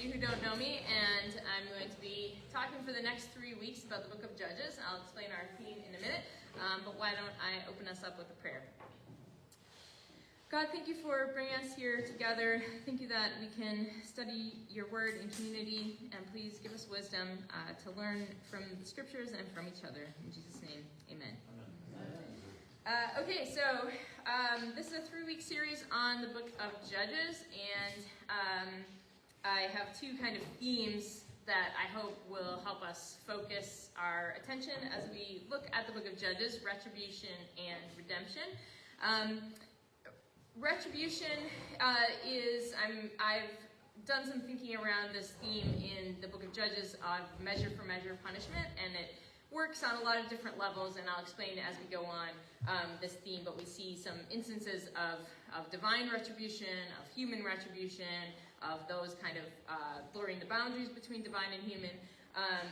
you who don't know me, and I'm going to be talking for the next 3 weeks about the book of Judges. I'll explain our theme in a minute, but why don't I open us up with a prayer. God, thank you for bringing us here together. Thank you that we can study your word in community, and please give us wisdom to learn from the scriptures and from each other. In Jesus' name, amen. Okay, so this is a 3-week series on the book of Judges, and I have two kind of themes that I hope will help us focus our attention as we look at the book of Judges: retribution and redemption. Retribution I've done some thinking around this theme in the book of Judges of measure for measure punishment, and it works on a lot of different levels, and I'll explain as we go on this theme, but we see some instances of divine retribution, of human retribution, of those kind of blurring the boundaries between divine and human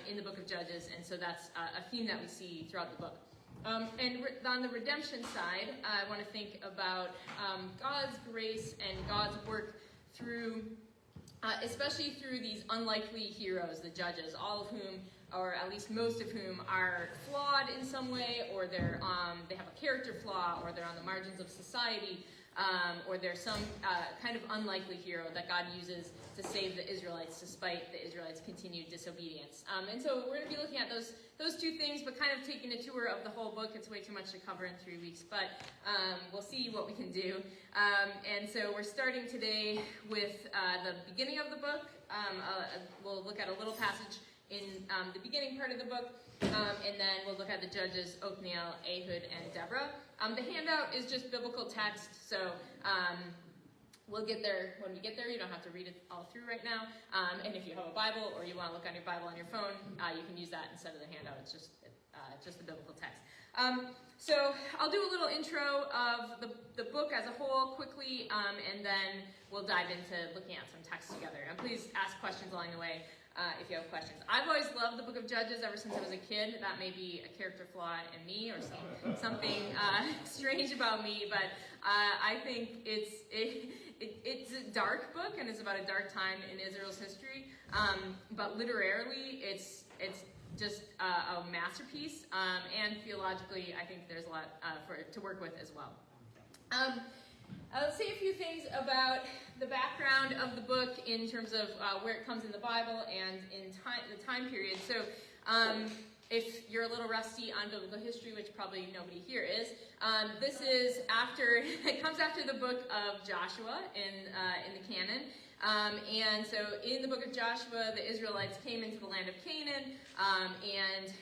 in the book of Judges, and so that's a theme that we see throughout the book. And on the redemption side, I want to think about God's grace and God's work through, especially through these unlikely heroes, the judges, all of whom, or at least most of whom, are flawed in some way, or they have a character flaw, or they're on the margins of society, or they're some kind of unlikely hero that God uses to save the Israelites despite the Israelites' continued disobedience. And so we're going to be looking at those two things, but kind of taking a tour of the whole book. It's way too much to cover in 3 weeks, but we'll see what we can do. And so we're starting today with the beginning of the book. We'll look at a little passage in the beginning part of the book, and then we'll look at the judges, Othniel, Ehud, and Deborah. The handout is just biblical text, so we'll get there when we get there. You don't have to read it all through right now. And if you have a Bible or you want to look on your Bible on your phone, you can use that instead of the handout. It's just the biblical text. So I'll do a little intro of the book as a whole quickly, and then we'll dive into looking at some text together. And please ask questions along the way if you have questions. I've always loved the book of Judges ever since I was a kid. That may be a character flaw in me or something strange about me, but I think it's a dark book, and it's about a dark time in Israel's history. But literarily, it's just a masterpiece, and theologically, I think there's a lot to work with as well. I'll say a few things about the background of the book in terms of where it comes in the Bible and in the time period. So if you're a little rusty on biblical history, which probably nobody here is, this is it comes after the book of Joshua in the canon. And so in the book of Joshua, the Israelites came into the land of Canaan, and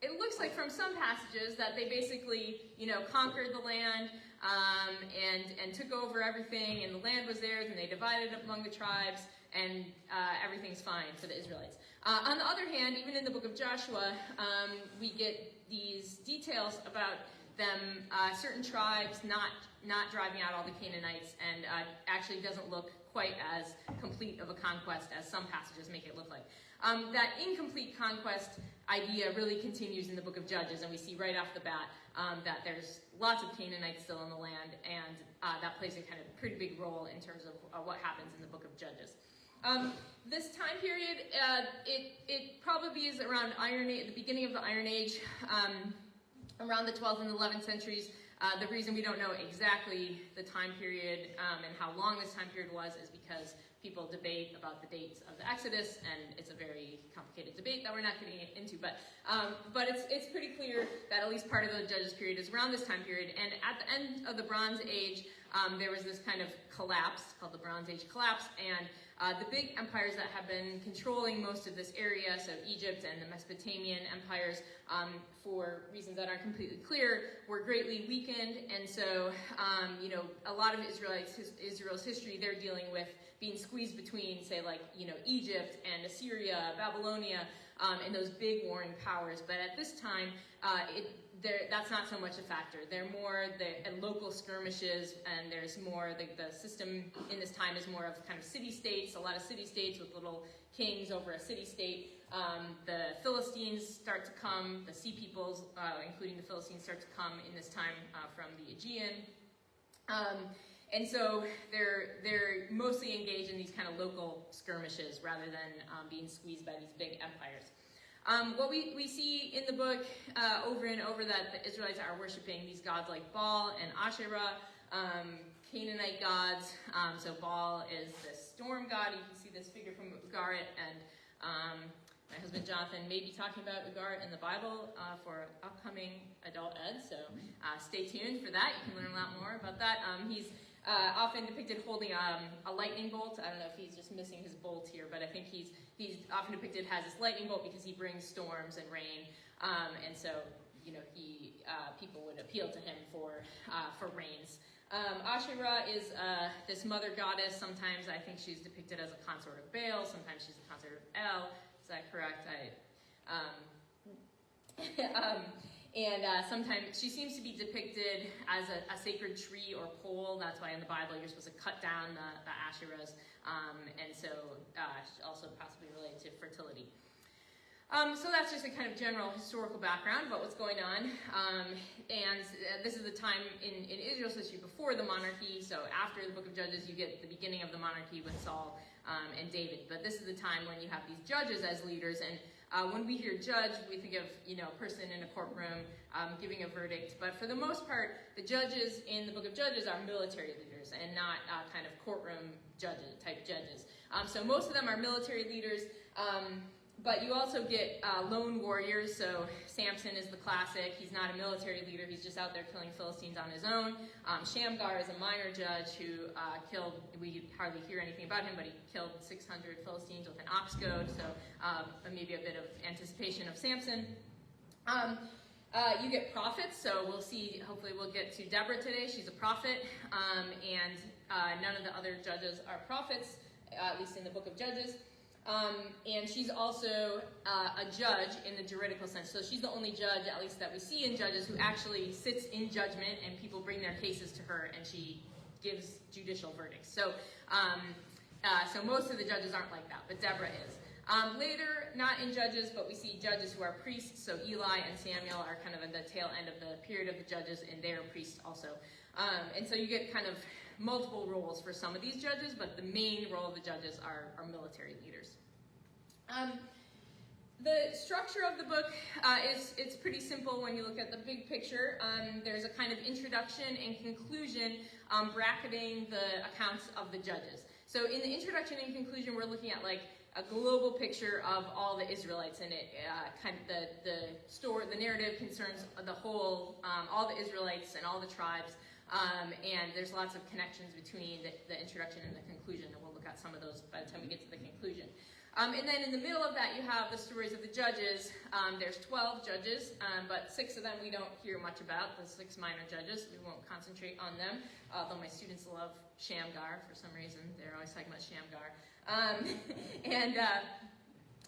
it looks like from some passages that they basically, conquered the land and took over everything, and the land was theirs, and they divided it among the tribes, and everything's fine for the Israelites. On the other hand, even in the book of Joshua, we get these details about them, certain tribes not driving out all the Canaanites, and actually doesn't look quite as complete of a conquest as some passages make it look like. That incomplete conquest idea really continues in the book of Judges, and we see right off the bat that there's lots of Canaanites still in the land, and that plays a kind of pretty big role in terms of what happens in the book of Judges. This time period, it probably is around Iron Age, the beginning of the Iron Age, around the 12th and 11th centuries. The reason we don't know exactly the time period and how long this time period was is because people debate about the dates of the Exodus, and it's a very complicated debate that we're not getting into. But it's pretty clear that at least part of the Judges period is around this time period. And at the end of the Bronze Age, there was this kind of collapse called the Bronze Age collapse, and the big empires that have been controlling most of this area, so Egypt and the Mesopotamian empires, for reasons that aren't completely clear, were greatly weakened. And so, a lot of Israel's history, they're dealing with being squeezed between, say, like, Egypt and Assyria, Babylonia, and those big warring powers. But at this time, that's not so much a factor. They're more the local skirmishes, and there's more, the system in this time is more of kind of city-states, a lot of city-states with little kings over a city-state. The Philistines start to come, the sea peoples, including the Philistines, start to come in this time from the Aegean. And so they're mostly engaged in these kind of local skirmishes rather than being squeezed by these big empires. What we see in the book over and over that the Israelites are worshiping these gods like Baal and Asherah, Canaanite gods. So Baal is the storm god. You can see this figure from Ugarit, and my husband Jonathan may be talking about Ugarit in the Bible for upcoming adult ed, so stay tuned for that. You can learn a lot more about that. He's often depicted holding a lightning bolt. I don't know if he's just missing his bolt here, but I think he's often depicted as this lightning bolt because he brings storms and rain, and so people would appeal to him for rains. Asherah is this mother goddess. Sometimes I think she's depicted as a consort of Baal. Sometimes she's a consort of El. Is that correct? Sometimes she seems to be depicted as a sacred tree or pole. That's why in the Bible you're supposed to cut down the Asherahs, and so also possibly related to fertility. So that's just a kind of general historical background about what's going on. And this is the time in Israel's history before the monarchy. So after the book of Judges, you get the beginning of the monarchy with Saul and David. But this is the time when you have these judges as leaders. And when we hear judge, we think of a person in a courtroom giving a verdict. But for the most part, the judges in the book of Judges are military leaders and not kind of courtroom type judges. So most of them are military leaders. But you also get lone warriors. So Samson is the classic. He's not a military leader. He's just out there killing Philistines on his own. Shamgar is a minor judge who killed, we hardly hear anything about him, but he killed 600 Philistines with an ox goad. So maybe a bit of anticipation of Samson. You get prophets. So we'll see, hopefully we'll get to Deborah today. She's a prophet. And none of the other judges are prophets, at least in the book of Judges. And she's also a judge in the juridical sense. So she's the only judge, at least that we see in Judges, who actually sits in judgment and people bring their cases to her and she gives judicial verdicts. So most of the judges aren't like that, but Deborah is. Later, not in Judges, but we see judges who are priests. So Eli and Samuel are kind of at the tail end of the period of the judges, and they are priests also. And so you get kind of multiple roles for some of these judges, but the main role of the judges are military leaders. The structure of the book it's pretty simple when you look at the big picture. There's a kind of introduction and conclusion bracketing the accounts of the judges. So in the introduction and conclusion, we're looking at like a global picture of all the Israelites, and it kind of the narrative concerns the whole, all the Israelites and all the tribes. And there's lots of connections between the introduction and the conclusion, and we'll look at some of those by the time we get to the conclusion. And then in the middle of that, you have the stories of the judges. There's 12 judges, but 6 of them we don't hear much about, the 6 minor judges. We won't concentrate on them, although my students love Shamgar for some reason. They're always talking about Shamgar.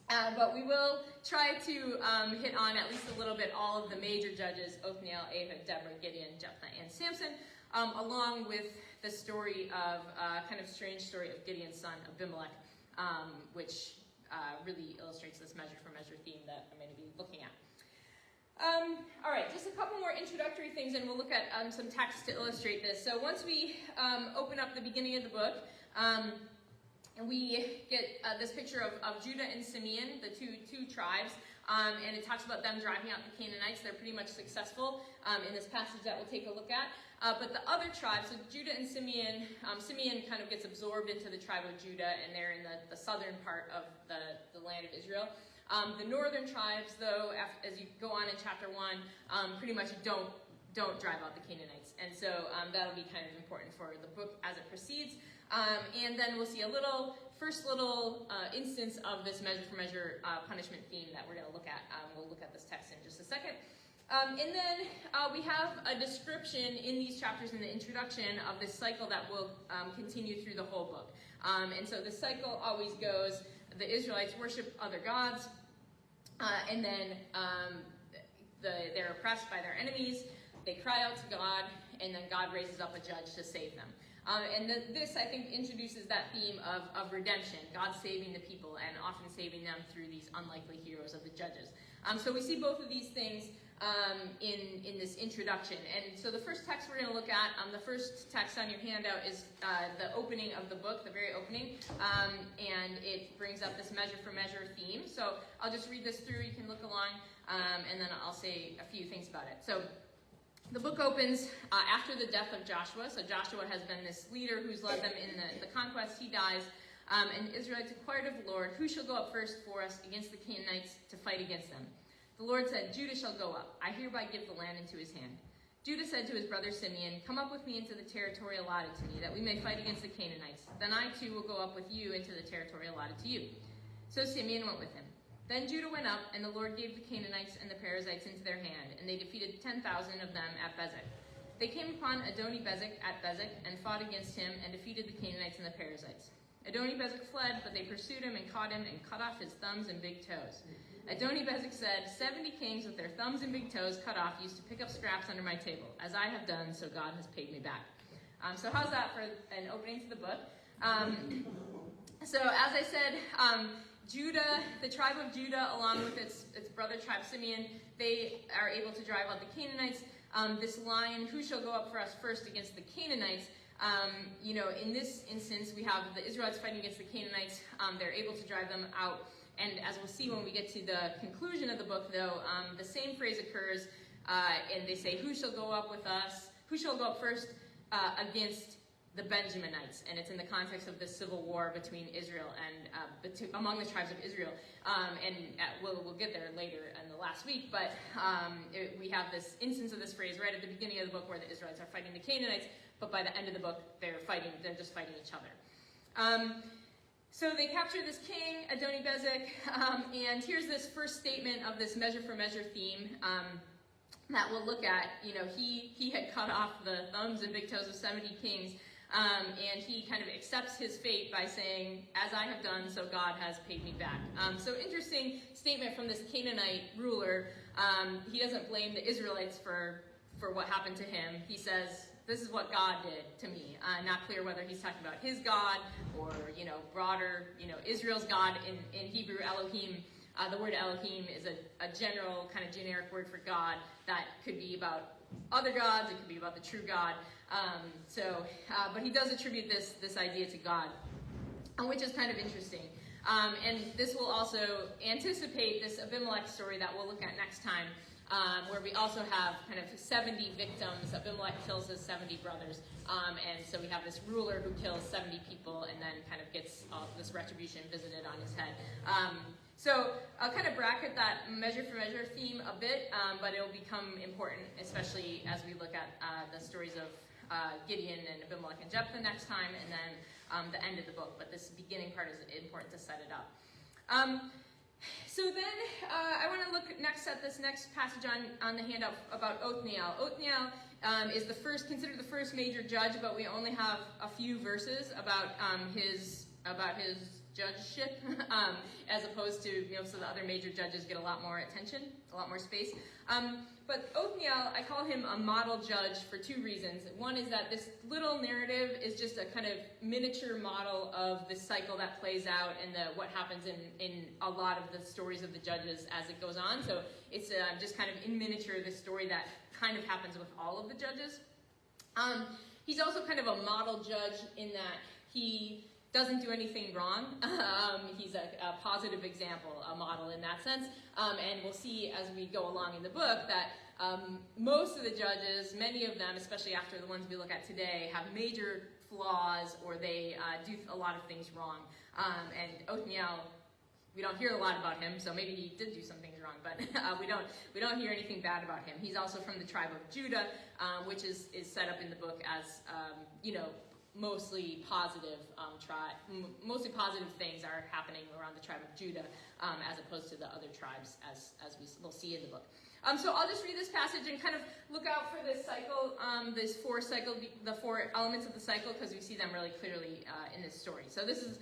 But we will try to hit on at least a little bit all of the major judges: Othniel, Ehud, Deborah, Gideon, Jephthah, and Samson, along with the story of kind of strange story of Gideon's son Abimelech, which really illustrates this measure-for-measure theme that I'm going to be looking at. All right, just a couple more introductory things, and we'll look at some text to illustrate this. So once we open up the beginning of the book, we get this picture of Judah and Simeon, the two tribes, and it talks about them driving out the Canaanites. They're pretty much successful in this passage that we'll take a look at. But the other tribes, so Judah and Simeon, Simeon kind of gets absorbed into the tribe of Judah, and they're in the southern part of the land of Israel. The northern tribes, though, as you go on in chapter 1, pretty much don't drive out the Canaanites. And so that'll be kind of important for the book as it proceeds. And then we'll see a first little instance of this measure-for-measure punishment theme that we're going to look at. We'll look at this text in just a second. And then we have a description in these chapters in the introduction of this cycle that will continue through the whole book. And so the cycle always goes, the Israelites worship other gods, and then they're oppressed by their enemies, they cry out to God, and then God raises up a judge to save them. And this, I think, introduces that theme of redemption, God saving the people, and often saving them through these unlikely heroes of the judges. So we see both of these things in this introduction. And so the first text we're going to look at, the first text on your handout is the opening of the book, the very opening, and it brings up this measure for measure theme. So I'll just read this through, you can look along, and then I'll say a few things about it. So the book opens after the death of Joshua. So Joshua has been this leader who's led them in the conquest. He dies. And the Israelites inquired of the Lord, who shall go up first for us against the Canaanites to fight against them? The Lord said, Judah shall go up. I hereby give the land into his hand. Judah said to his brother Simeon, come up with me into the territory allotted to me, that we may fight against the Canaanites. Then I too will go up with you into the territory allotted to you. So Simeon went with him. Then Judah went up, and the Lord gave the Canaanites and the Perizzites into their hand, and they defeated 10,000 of them at Bezek. They came upon Adoni-Bezek at Bezek, and fought against him, and defeated the Canaanites and the Perizzites. Adoni-Bezek fled, but they pursued him and caught him and cut off his thumbs and big toes. Adoni-Bezek said, 70 kings with their thumbs and big toes cut off used to pick up scraps under my table. As I have done, so God has paid me back. So how's that for an opening to the book? So as I said, Judah, the tribe of Judah, along with its brother tribe Simeon, they are able to drive out the Canaanites. This line, who shall go up for us first against the Canaanites? In this instance, we have the Israelites fighting against the Canaanites. They're able to drive them out. And as we'll see when we get to the conclusion of the book, though, the same phrase occurs, and they say, who shall go up with us? Who shall go up first against the Benjaminites? And it's in the context of this civil war between Israel and among the tribes of Israel. We'll get there later in the last week, but we have this instance of this phrase right at the beginning of the book where the Israelites are fighting the Canaanites, but by the end of the book, they're just fighting each other. So they capture this king, Adoni-Bezek, and here's this first statement of this measure for measure theme that we'll look at. He had cut off the thumbs and big toes of 70 kings, and he kind of accepts his fate by saying, as I have done, so God has paid me back. So interesting statement from this Canaanite ruler. He doesn't blame the Israelites for what happened to him. He says, this is what God did to me. Not clear whether he's talking about his God or, broader, Israel's God. In Hebrew, Elohim, the word Elohim is a general kind of generic word for God that could be about other gods. It could be about the true God. But he does attribute this idea to God, which is kind of interesting. And this will also anticipate this Abimelech story that we'll look at next time. Where we also have kind of 70 victims. Abimelech kills his 70 brothers. And so we have this ruler who kills 70 people and then kind of gets this retribution visited on his head. So I'll kind of bracket that measure for measure theme a bit, but it will become important, especially as we look at the stories of Gideon and Abimelech and Jephthah next time, and then the end of the book. But this beginning part is important to set it up. So then I want to look next at this next passage on the handout about Othniel. Othniel is considered the first major judge, but we only have a few verses about his judgeship, as opposed to so the other major judges get a lot more attention, a lot more space. But Othniel, I call him a model judge for two reasons. One is that this little narrative is just a kind of miniature model of the cycle that plays out and what happens in a lot of the stories of the judges as it goes on. So it's just kind of in miniature the story that kind of happens with all of the judges. He's also kind of a model judge in that he doesn't do anything wrong. He's a positive example, a model in that sense. And we'll see as we go along in the book that most of the judges, many of them, especially after the ones we look at today, have major flaws or they do a lot of things wrong. And Othniel, we don't hear a lot about him, so maybe he did do some things wrong, but we don't hear anything bad about him. He's also from the tribe of Judah, which is set up in the book as, mostly positive mostly positive things are happening around the tribe of Judah, as opposed to the other tribes, as we'll see in the book. So I'll just read this passage and kind of look out for this cycle, the four elements of the cycle, because we see them really clearly in this story. So this is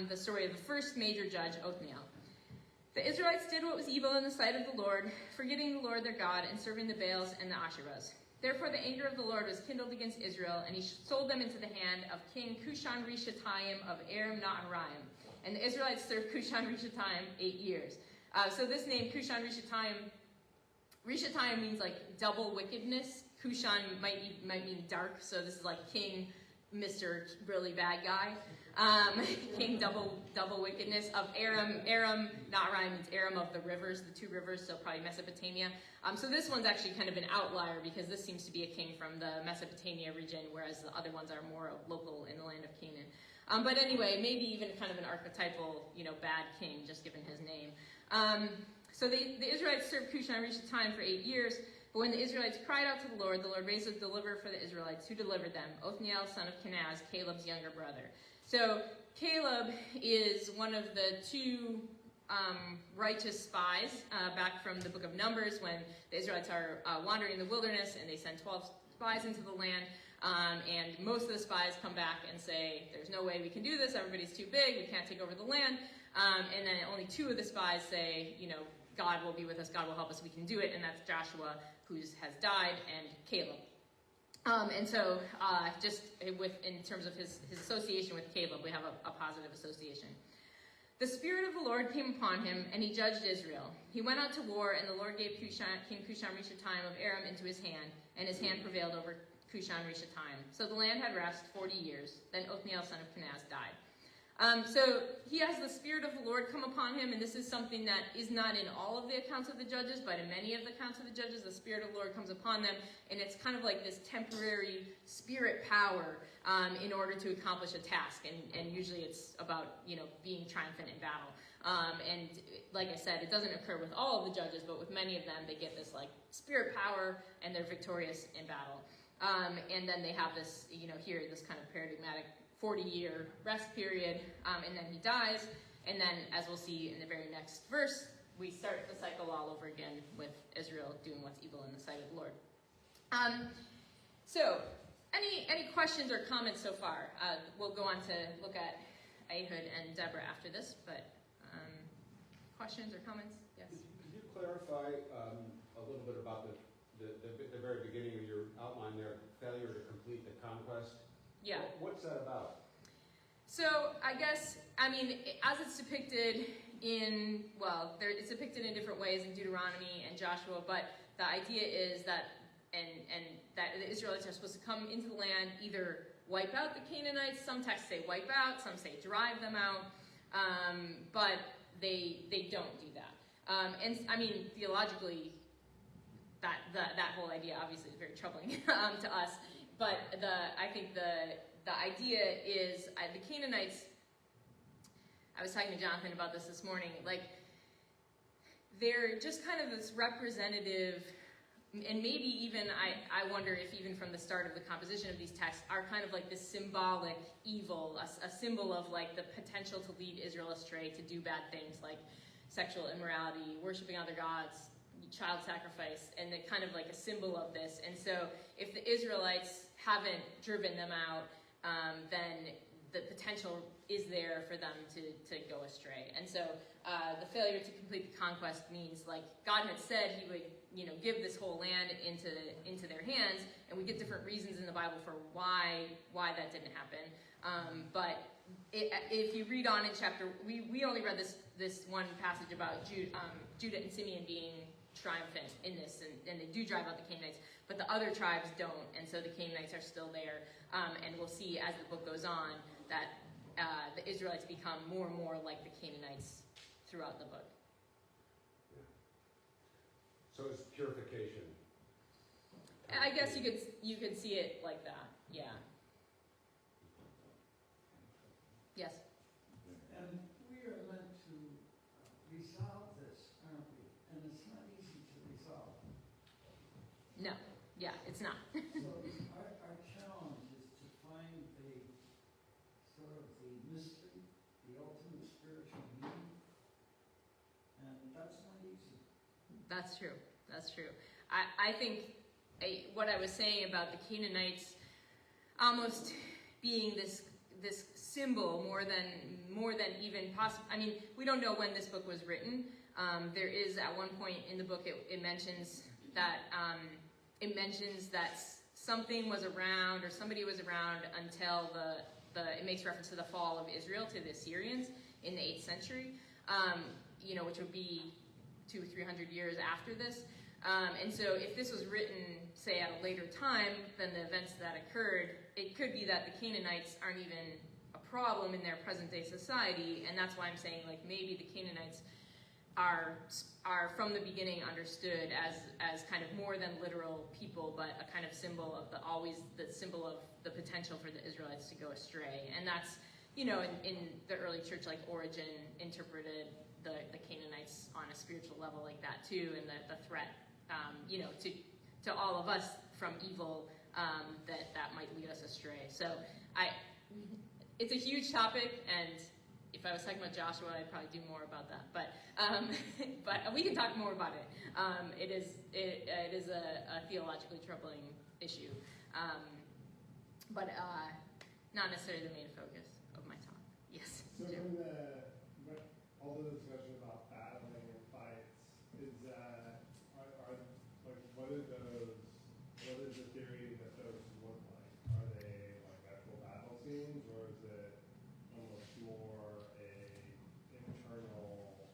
the story of the first major judge, Othniel. The Israelites did what was evil in the sight of the Lord, forgetting the Lord their God and serving the Baals and the Asherahs. Therefore the anger of the Lord was kindled against Israel, and he sold them into the hand of King Cushan-Rishathaim of Aram-Naharaim. And the Israelites served Cushan-Rishathaim 8 years. So this name, Cushan-Rishathaim, Rishatayim means like double wickedness. Cushan might mean dark, so this is like king, Mr. really bad guy. King double wickedness of Aram. Aram, not Ryan, means Aram of the rivers, the two rivers, so probably Mesopotamia. So this one's actually kind of an outlier because this seems to be a king from the Mesopotamia region, whereas the other ones are more local in the land of Canaan. But anyway, maybe even kind of an archetypal, bad king, just given his name. So the Israelites served Cushan Rishatayim for 8 years. But when the Israelites cried out to the Lord raised a deliverer for the Israelites, who delivered them, Othniel, son of Kenaz, Caleb's younger brother. So Caleb is one of the two righteous spies back from the book of Numbers when the Israelites are wandering in the wilderness and they send 12 spies into the land. And most of the spies come back and say, there's no way we can do this, everybody's too big, we can't take over the land. And then only 2 of the spies say, God will be with us, God will help us, we can do it, and that's Joshua, who has died, and Caleb. And so, just in terms of his association with Caleb, we have a positive association. The Spirit of the Lord came upon him, and he judged Israel. He went out to war, and the Lord gave King Cushan Rishatayim of Aram into his hand, and his hand prevailed over Cushan Rishatayim. So the land had rest 40 years. Then Othniel, son of Kenaz, died. So he has the Spirit of the Lord come upon him, and this is something that is not in all of the accounts of the judges, but in many of the accounts of the judges, the Spirit of the Lord comes upon them, and it's kind of like this temporary spirit power in order to accomplish a task, and usually it's about, being triumphant in battle. And like I said, it doesn't occur with all of the judges, but with many of them, they get this like spirit power, and they're victorious in battle. And then they have this, here, this kind of paradigmatic 40-year rest period, and then he dies, and then, as we'll see in the very next verse, we start the cycle all over again with Israel doing what's evil in the sight of the Lord. So, any questions or comments so far? We'll go on to look at Ehud and Deborah after this, but questions or comments? Yes? Could you clarify a little bit about the very beginning of your outline there, failure to complete the conquest? Yeah. What's that about? So I guess, as it's depicted it's depicted in different ways in Deuteronomy and Joshua, but the idea is that, and that the Israelites are supposed to come into the land, either wipe out the Canaanites, some texts say wipe out, some say drive them out, but they don't do that. And theologically, that whole idea obviously is very troubling to us. But I think the idea is the Canaanites. I was talking to Jonathan about this morning. Like, they're just kind of this representative, and maybe even I wonder if even from the start of the composition of these texts are kind of like this symbolic evil, a symbol of like the potential to lead Israel astray, to do bad things like sexual immorality, worshiping other gods, child sacrifice, and the kind of like a symbol of this. And so if the Israelites haven't driven them out, then the potential is there for them to go astray. And so the failure to complete the conquest means, like, God had said he would, give this whole land into their hands, and we get different reasons in the Bible for why that didn't happen. But if you read on in chapter, we only read this one passage about Judah and Simeon being triumphant in this, and they do drive out the Canaanites, but the other tribes don't, and so the Canaanites are still there. And we'll see as the book goes on that the Israelites become more and more like the Canaanites throughout the book. Yeah. So it's purification. I guess you could see it like that. Yeah. Yes. And we are meant to resolve this, aren't we? And it's not easy to resolve. No. Yeah, it's not. So our challenge is to find the mystery, the ultimate spiritual meaning, and that's not easy. That's true. That's true. I think what I was saying about the Canaanites almost being this symbol more than even possible. We don't know when this book was written. There is at one point in the book it mentions that something was around, or somebody was around until it makes reference to the fall of Israel to the Assyrians in the 8th century, which would be 200-300 years after this. And so if this was written, say, at a later time than the events that occurred, it could be that the Canaanites aren't even a problem in their present-day society, and that's why I'm saying, like, maybe the Canaanites are from the beginning understood as kind of more than literal people, but a kind of symbol of the symbol of the potential for the Israelites to go astray. And that's, in the early church, like Origen interpreted the Canaanites on a spiritual level like that too, and the threat, to all of us from evil that might lead us astray. So it's a huge topic, and if I was talking about Joshua, I'd probably do more about that. But we can talk more about it. It is a theologically troubling issue, but not necessarily the main focus of my talk. Yes. So from all the discussion about battling and fights, is what is the theory that those look like? Are they like actual battle scenes, or is it almost more a internal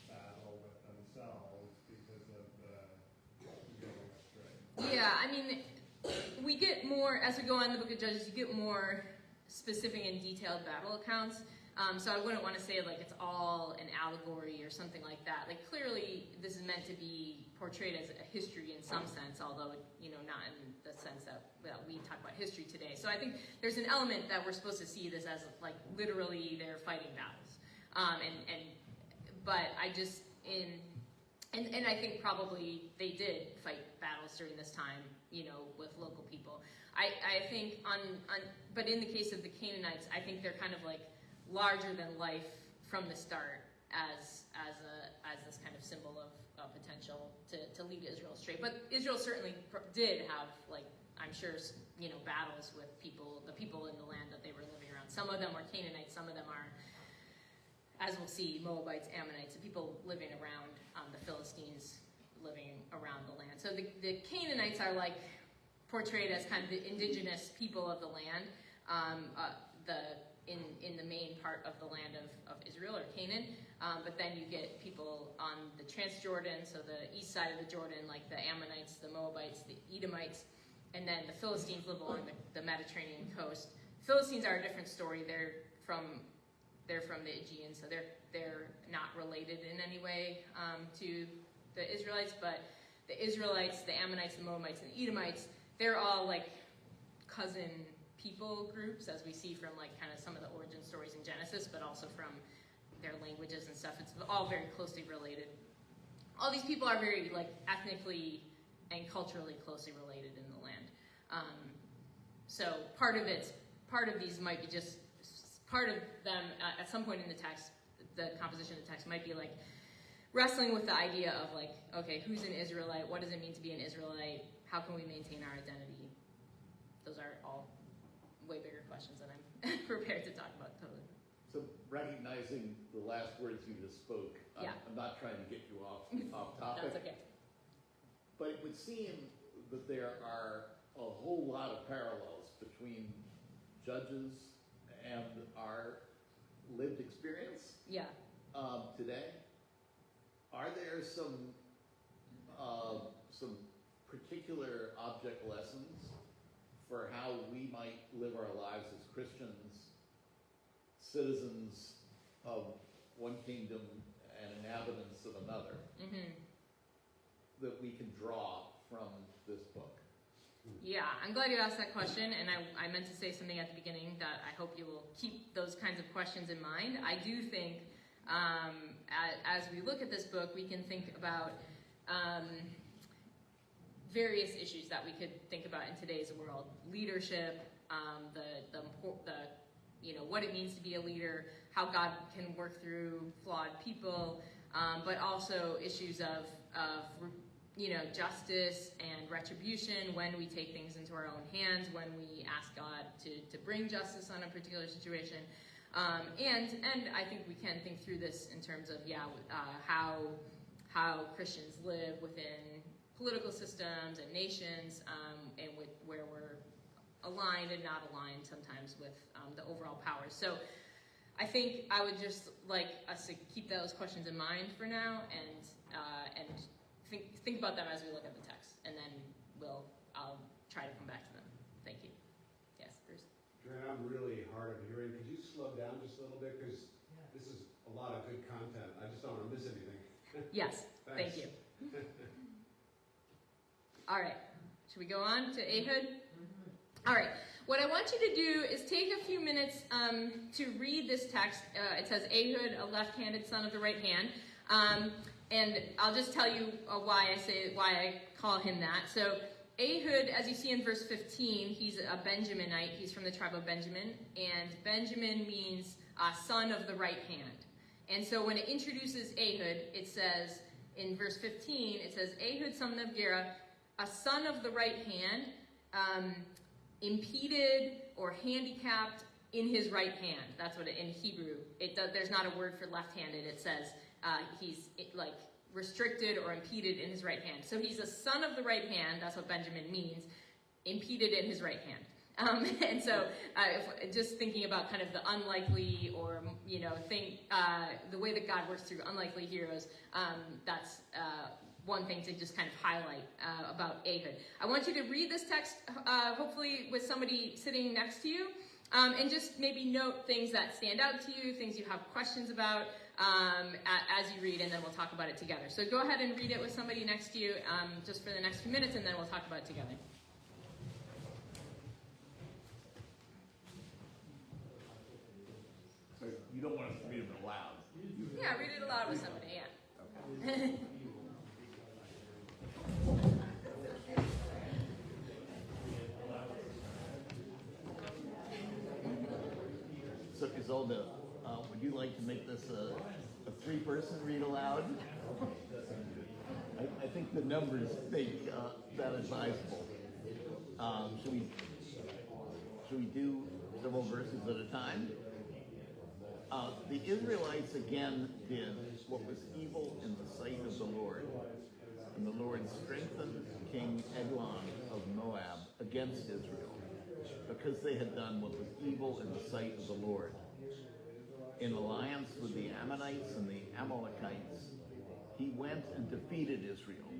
battle with themselves because of the going astray? Yeah, I mean, we get more, as we go on in the book of Judges, you get more specific and detailed battle accounts. So I wouldn't want to say like it's all an allegory or something like that. Like clearly this is meant to be portrayed as a history in some sense, although not in the sense that we talk about history today. So I think there's an element that we're supposed to see this as like literally they're fighting battles. But I just and I think probably they did fight battles during this time, with local people. I think but in the case of the Canaanites, I think they're kind of like larger than life from the start as this kind of symbol of potential to lead Israel astray. But Israel certainly did have, like, I'm sure, battles with the people in the land that they were living around. Some of them were Canaanites, some of them are, as we'll see, Moabites, Ammonites, the people living around the Philistines living around the land. So the Canaanites are like portrayed as kind of the indigenous people of the land, in the main part of the land of Israel or Canaan. But then you get people on the Transjordan, so the east side of the Jordan, like the Ammonites, the Moabites, the Edomites, and then the Philistines live along the Mediterranean coast. Philistines are a different story. They're from the Aegean, so they're not related in any way to the Israelites. But the Israelites, the Ammonites, the Moabites, and the Edomites, they're all like cousin people groups, as we see from like kind of some of the origin stories in Genesis, but also from their languages and stuff. It's all very closely related. All these people are very like ethnically and culturally closely related in the land. So part of these might be just part of them at some point in the text. The composition of the text might be like wrestling with the idea of like, okay, who's an Israelite? What does it mean to be an Israelite? How can we maintain our identity? Those are all way bigger questions than I'm prepared to talk about, totally. So recognizing the last words you just spoke, Yeah. I'm not trying to get you off topic. That's okay. But it would seem that there are a whole lot of parallels between Judges and our lived experience Yeah. today. Are there some particular object lessons for how we might live our lives as Christians, citizens of one kingdom and inhabitants of another, that we can draw from this book? Yeah, I'm glad you asked that question, and I meant to say something at the beginning that I hope you will keep those kinds of questions in mind. I do think as we look at this book, we can think about various issues that we could think about in today's world: leadership, what it means to be a leader, how God can work through flawed people, but also issues of justice and retribution when we take things into our own hands, when we ask God to bring justice on a particular situation. And I think we can think through this in terms of how Christians live within political systems and nations, and where we're aligned and not aligned sometimes with the overall powers. So I think I would just like us to keep those questions in mind for now, and think about them as we look at the text, and then I'll try to come back to them. Thank you. Yes, Bruce. Joanna, I'm really hard of hearing. Could you slow down just a little bit? Because this is a lot of good content. I just don't want to miss anything. Yes, thank you. All right, should we go on to Ehud? All right, what I want you to do is take a few minutes to read this text. It says Ehud, a left-handed son of the right hand. And I'll just tell you why I call him that. So Ehud, as you see in verse 15, he's a Benjaminite. He's from the tribe of Benjamin. And Benjamin means son of the right hand. And so when it introduces Ehud, it says, in verse 15, it says, Ehud, son of Gera, a son of the right hand, impeded or handicapped in his right hand. That's what in Hebrew, there's not a word for left-handed. It says he's like restricted or impeded in his right hand. So he's a son of the right hand. That's what Benjamin means, impeded in his right hand. And so just thinking about kind of the unlikely or, the way that God works through unlikely heroes, that's one thing to just kind of highlight about Ehud. I want you to read this text, hopefully with somebody sitting next to you, and just maybe note things that stand out to you, things you have questions about as you read, and then we'll talk about it together. So go ahead and read it with somebody next to you just for the next few minutes, and then we'll talk about it together. So you don't want us to read it aloud. Yeah, read it aloud with somebody, yeah. Okay. So Isolde, would you like to make this a three-person read aloud? I think the numbers make that advisable. Should we do several verses at a time? The Israelites again did what was evil in the sight of the Lord. And the Lord strengthened King Eglon of Moab against Israel, because they had done what was evil in the sight of the Lord. In alliance with the Ammonites and the Amalekites, he went and defeated Israel,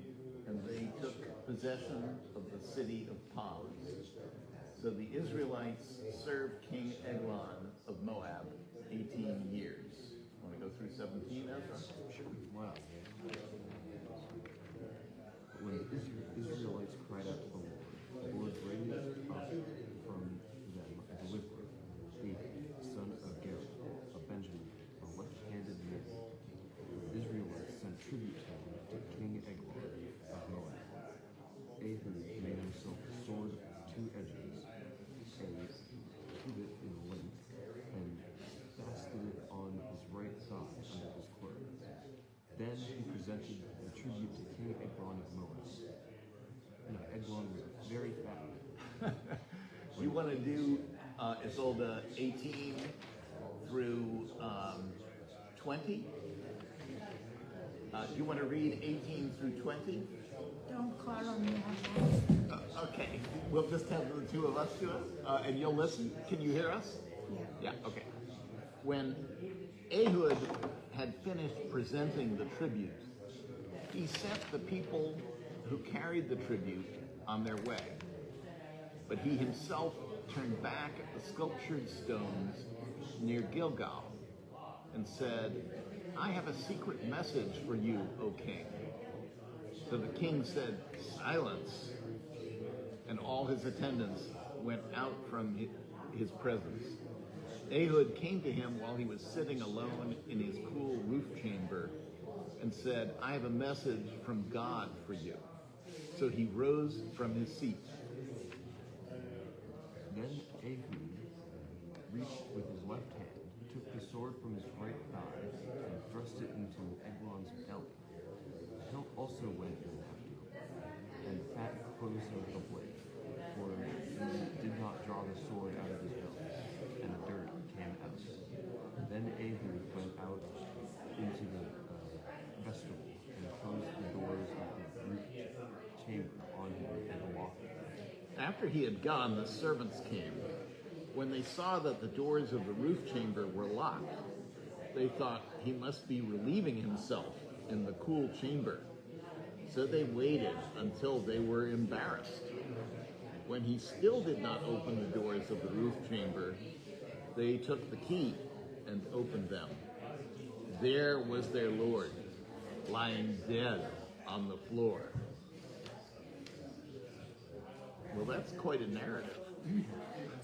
and they took possession of the city of palms. So the Israelites served King Eglon of Moab 18 years. Want to go through 17, Ezra? Sure. Wow. When the Israelites cried out to the Lord raised up from them a deliverer, Ehud, son of Gera, of Benjamin, a left-handed man. The Israelites sent tribute to King Eglon of Moab. Ehud made himself a sword with two edges, a cubit in length, and fastened it on his right thigh under his clothes. Then he presented the tribute to King Eglon of Moab. Now Eglon was very fat. You want to do Isolde 18 through 20? You want to read 18 through 20? Don't call on me. Okay, we'll just have the two of us do it, and you'll listen. Can you hear us? Yeah. Yeah, okay. When Ehud had finished presenting the tribute, he sent the people who carried the tribute on their way. But he himself turned back at the sculptured stones near Gilgal and said, I have a secret message for you, O king. So the king said, silence. And all his attendants went out from his presence. Ehud came to him while he was sitting alone in his cool roof chamber and said, I have a message from God for you. So he rose from his seat. Then Ehud reached with his left hand, took the sword from his right thigh, and thrust it into Eglon's belly. The hilt also went in after him, and fat froze out the blade, for he did not draw the sword out of his belt, and the dirt came out. Then Ehud went out into the vestibule and closed the doors of the roof chamber on him and locked it. After he had gone, the servants came. When they saw that the doors of the roof chamber were locked, they thought he must be relieving himself in the cool chamber. So they waited until they were embarrassed. When he still did not open the doors of the roof chamber, they took the key and opened them. There was their Lord, lying dead on the floor. Well, that's quite a narrative.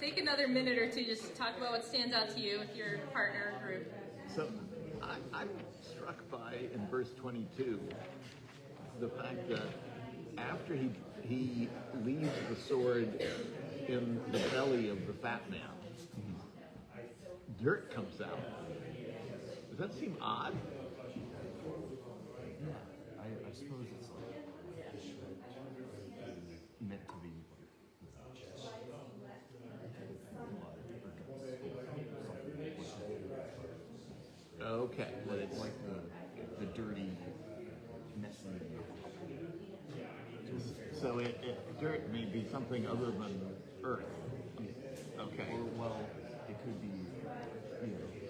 Take another minute or two just to talk about what stands out to you with your partner or group. So I'm struck by, in verse 22, the fact that after he leaves the sword in the belly of the fat man, dirt comes out. Does that seem odd? I suppose it's like meant to be Okay. but it's like the dirty, messy. So dirt may be something other than earth. Okay. Or well, it could be,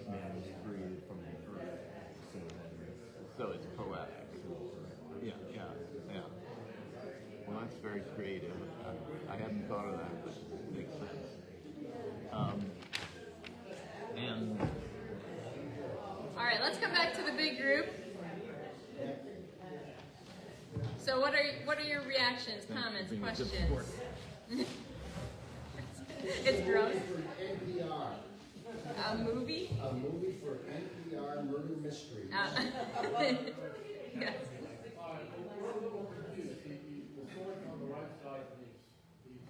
man was created from the earth, So it's poetic. Yeah. Well, that's very creative. I hadn't thought of that, but it makes sense. And All right, let's come back to the big group. So what are your reactions, comments, being a good questions? sport. It's gross. For NPR. A movie? A movie for NPR murder mystery. Yes. The sword on the right side, he's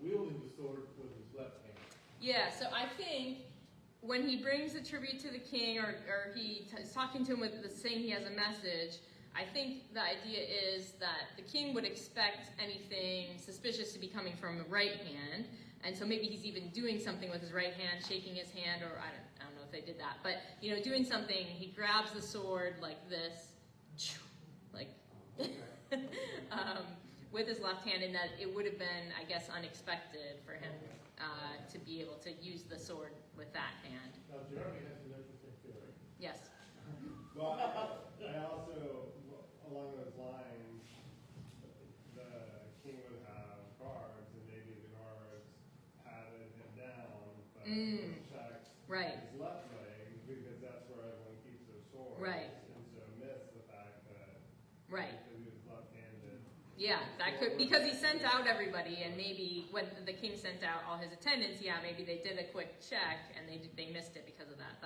wielding the sword with his left hand. Yeah, so I think when he brings the tribute to the king, or is talking to him with saying he has a message, I think the idea is that the king would expect anything suspicious to be coming from the right hand, and so maybe he's even doing something with his right hand, shaking his hand, or I don't know if they did that, but doing something. He grabs the sword like this, like with his left hand, and that it would have been, I guess, unexpected for him to be able to use the sword with that hand. Now, Jeremy has an interesting theory. Yes. Well, I also, along those lines, the king would have guards, and maybe the guards patted him down, but checked Right. his left leg, because that's where everyone keeps their swords. Right. And so missed the fact that Right. because he was left-handed. Yeah, that could, because he sent out everybody, and maybe when the king sent out all his attendants, maybe they did a quick check and they missed it because of that.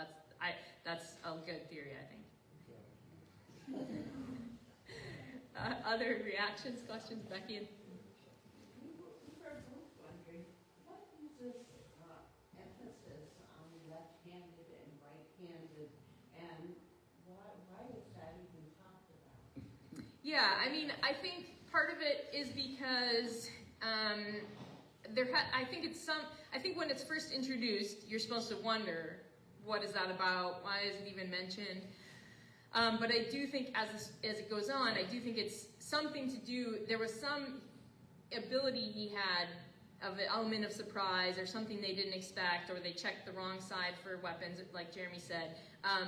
That's a good theory, I think. Other reactions, questions, Becky? We were both wondering, what is this emphasis on left-handed and right-handed, and why is that even talked about? Yeah, I mean, I think part of it is because I think when it's first introduced, you're supposed to wonder, what is that about? Why is it even mentioned? But I do think as it goes on, I do think it's something to do, there was some ability he had of an element of surprise or something they didn't expect, or they checked the wrong side for weapons, like Jeremy said,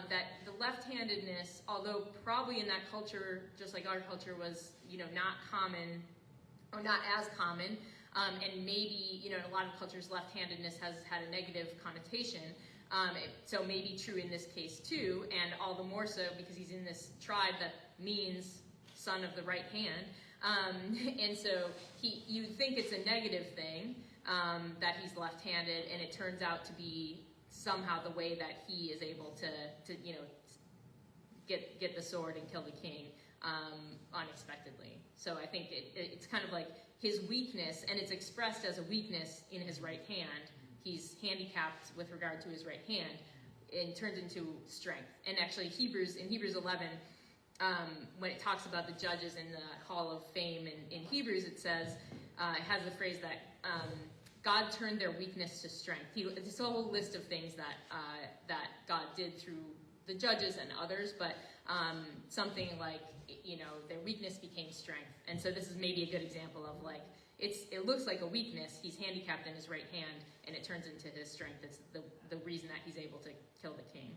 that the left-handedness, although probably in that culture, just like our culture, was not common, or not as common, and maybe in a lot of cultures left-handedness has had a negative connotation. So maybe true in this case too, and all the more so because he's in this tribe that means son of the right hand. And so you think it's a negative thing that he's left-handed, and it turns out to be somehow the way that he is able to get the sword and kill the king unexpectedly. So I think it's kind of like his weakness, and it's expressed as a weakness in his right hand. He's handicapped with regard to his right hand, and turns into strength. And actually, in Hebrews 11, when it talks about the judges in the Hall of Fame in Hebrews, it says, it has the phrase that God turned their weakness to strength. It's a whole list of things that God did through the judges and others, but something like, their weakness became strength. And so this is maybe a good example of it looks like a weakness. He's handicapped in his right hand, and it turns into his strength. It's the reason that he's able to kill the king.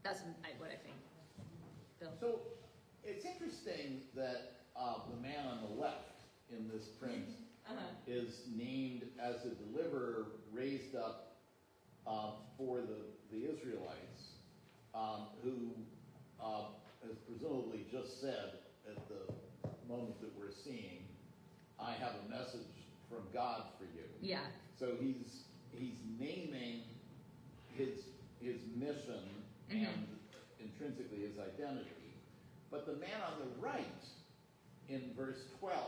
That's what I think. Bill? So, It's interesting that the man on the left in this print is named as a deliverer raised up for the Israelites, who has presumably just said at the moment that we're seeing, I have a message from God for you. Yeah. So he's naming his mission and intrinsically his identity. But the man on the right in verse 12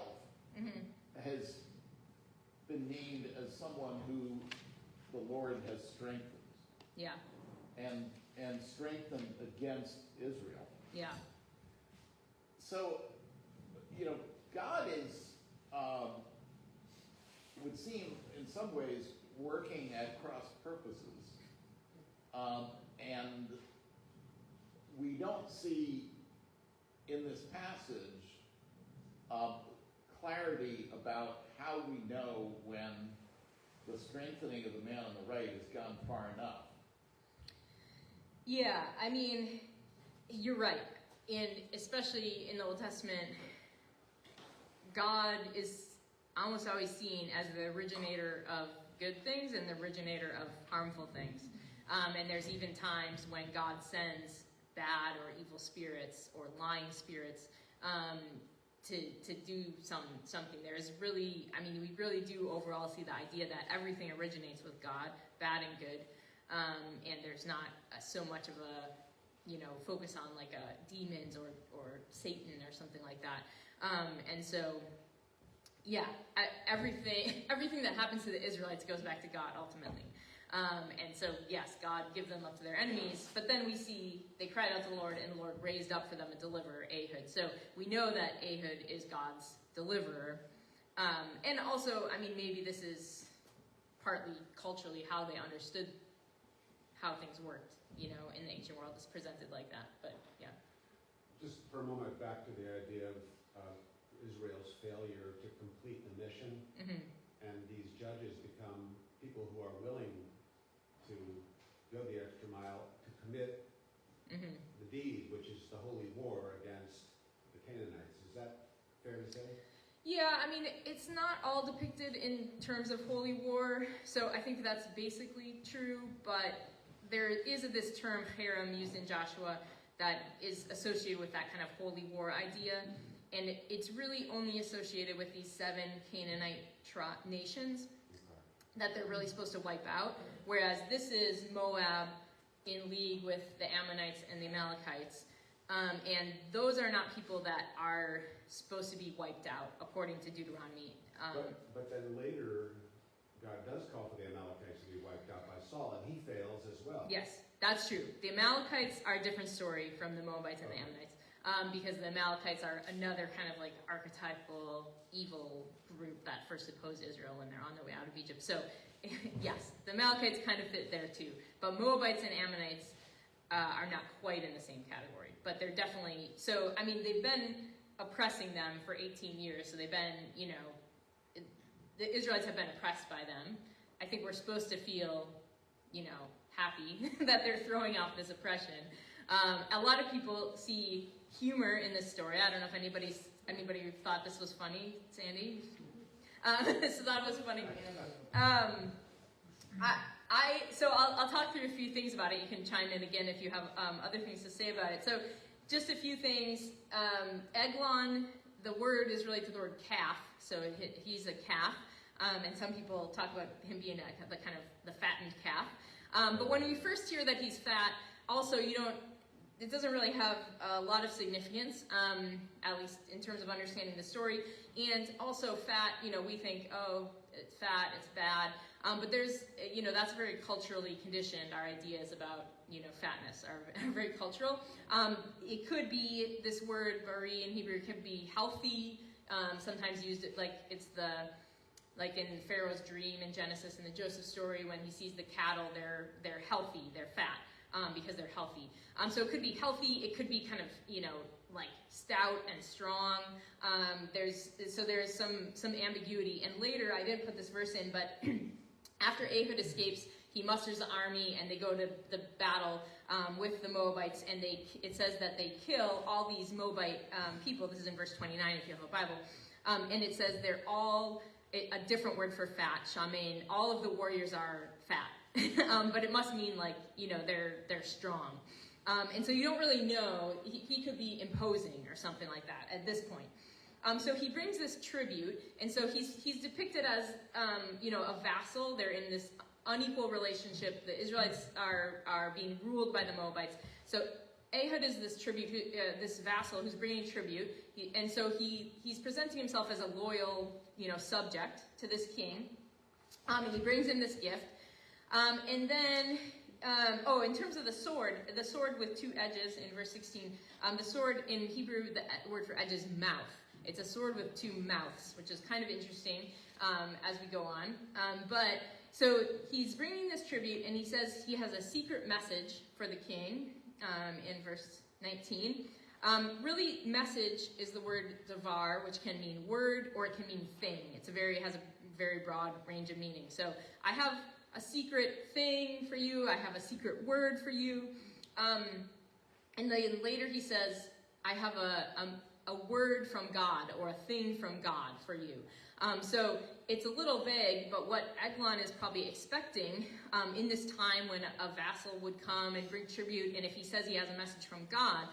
has been named as someone who the Lord has strengthened. Yeah. And strengthened against Israel. Yeah. So, God is, would seem in some ways working at cross purposes. And we don't see in this passage clarity about how we know when the strengthening of the man on the right has gone far enough. Yeah, I mean, you're right. And especially in the Old Testament, God is almost always seen as the originator of good things and the originator of harmful things. And there's even times when God sends bad or evil spirits or lying spirits to do something. There's really, we really do overall see the idea that everything originates with God, bad and good. And there's not so much of a, focus on like demons or Satan or something like that. And so, yeah, everything that happens to the Israelites goes back to God ultimately. And so, yes, God gives them up to their enemies, but then we see they cried out to the Lord, and the Lord raised up for them a deliverer, Ehud. So we know that Ehud is God's deliverer. And also, maybe this is partly culturally how they understood how things worked, in the ancient world is presented like that, but yeah. Just for a moment, back to the idea of Israel's failure to complete the mission, and these judges become people who are willing to go the extra mile to commit the deed, which is the holy war against the Canaanites. Is that fair to say? Yeah, it's not all depicted in terms of holy war, so I think that's basically true, but there is this term, harem, used in Joshua that is associated with that kind of holy war idea, and it's really only associated with these 7 Canaanite nations that they're really supposed to wipe out, whereas this is Moab in league with the Ammonites and the Amalekites, and those are not people that are supposed to be wiped out, according to Deuteronomy. But then later, God does call for the Amalekites to be wiped out by Saul, and he fails as well. Yes, that's true. The Amalekites are a different story from the Moabites and the Ammonites, because the Amalekites are another kind of like archetypal evil group that first opposed Israel when they're on their way out of Egypt. So, yes, the Amalekites kind of fit there too. But Moabites and Ammonites are not quite in the same category. But they're definitely, so, they've been oppressing them for 18 years. So they've been, the Israelites have been oppressed by them. I think we're supposed to feel, happy that they're throwing off this oppression. A lot of people see humor in this story. I don't know if anybody thought this was funny. Sandy? So thought it was funny. So I'll talk through a few things about it. You can chime in again if you have other things to say about it. So just a few things. Eglon, the word is related to the word calf. So he's a calf. And some people talk about him being the fattened calf. But when we first hear that he's fat, also it doesn't really have a lot of significance, at least in terms of understanding the story. And also fat, we think, oh, it's fat, it's bad. But there's, that's very culturally conditioned. Our ideas about, fatness are very cultural. It could be, this word, bari in Hebrew, could be healthy, sometimes used like in Pharaoh's dream in Genesis, in the Joseph story, when he sees the cattle, they're healthy, they're fat, because they're healthy. So it could be healthy, it could be kind of, like stout and strong. There's some ambiguity. And later, I didn't put this verse in, but after Ehud escapes, he musters the army and they go to the battle. with the Moabites, and it says that they kill all these Moabite people. This is in verse 29 if you have a Bible. And it says they're all, a different word for fat, shaman. All of the warriors are fat. But it must mean like, they're strong. And so you don't really know. He could be imposing or something like that at this point. So he brings this tribute, and so he's depicted as, a vassal. They're in this unequal relationship. The Israelites are being ruled by the Moabites. So Ehud is this tribute, this vassal who's bringing tribute, and so he's presenting himself as a loyal, subject to this king. And he brings him this gift, and then. In terms of the sword with two edges in verse 16, the sword in Hebrew, the word for edge is mouth. It's a sword with two mouths, which is kind of interesting as we go on. So he's bringing this tribute, and he says he has a secret message for the king in verse 19. Really, message is the word davar, which can mean word or it can mean thing. It has a very broad range of meaning. So I have a secret thing for you. I have a secret word for you. And then later he says, I have a word from God or a thing from God for you. So it's a little vague, but what Eglon is probably expecting in this time when a vassal would come and bring tribute, and if he says he has a message from God,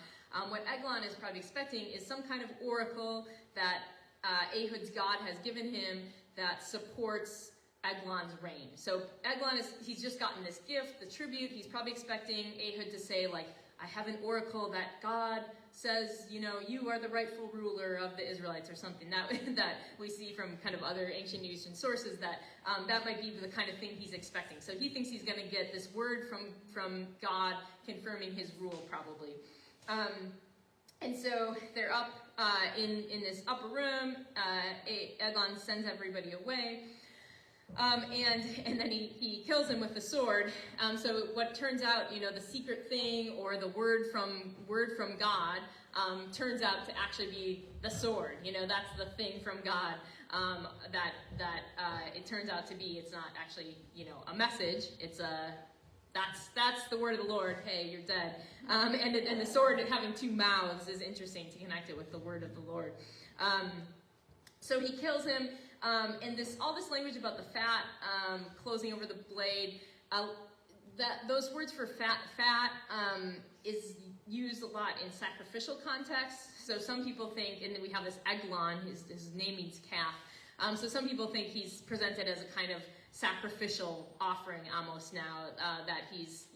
what Eglon is probably expecting is some kind of oracle that Ehud's God has given him that supports Eglon's reign. So Eglon he's just gotten this gift, the tribute. He's probably expecting Ehud to say, like, I have an oracle that God says, you are the rightful ruler of the Israelites, or something that we see from kind of other ancient Eastern sources, that might be the kind of thing he's expecting. So he thinks he's going to get this word from God confirming his rule, probably. And so they're up in this upper room. Eglon sends everybody away. And then he kills him with the sword. So what turns out, the secret thing or the word from God turns out to actually be the sword. That's the thing from God that it turns out to be. It's not actually, a message. It's that's the word of the Lord. Hey, you're dead. And the sword having two mouths is interesting to connect it with the word of the Lord. So he kills him. And all this language about the fat closing over the blade, those words for fat is used a lot in sacrificial context. So some people think, and then we have this Eglon, his name means calf. So some people think he's presented as a kind of sacrificial offering almost now, that he's,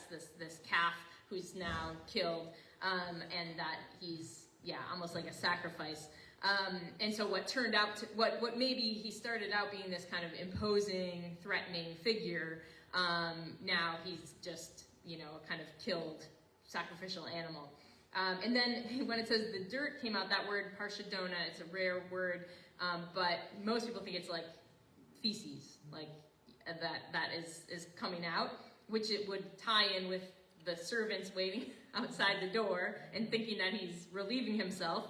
this calf who's now killed, and that he's, almost like a sacrifice. And so what turned out to, what maybe he started out being this kind of imposing, threatening figure, now he's just, a kind of killed sacrificial animal. And then when it says the dirt came out, that word parshadona, it's a rare word, but most people think it's like feces, like that is coming out, which it would tie in with the servants waiting outside the door and thinking that he's relieving himself.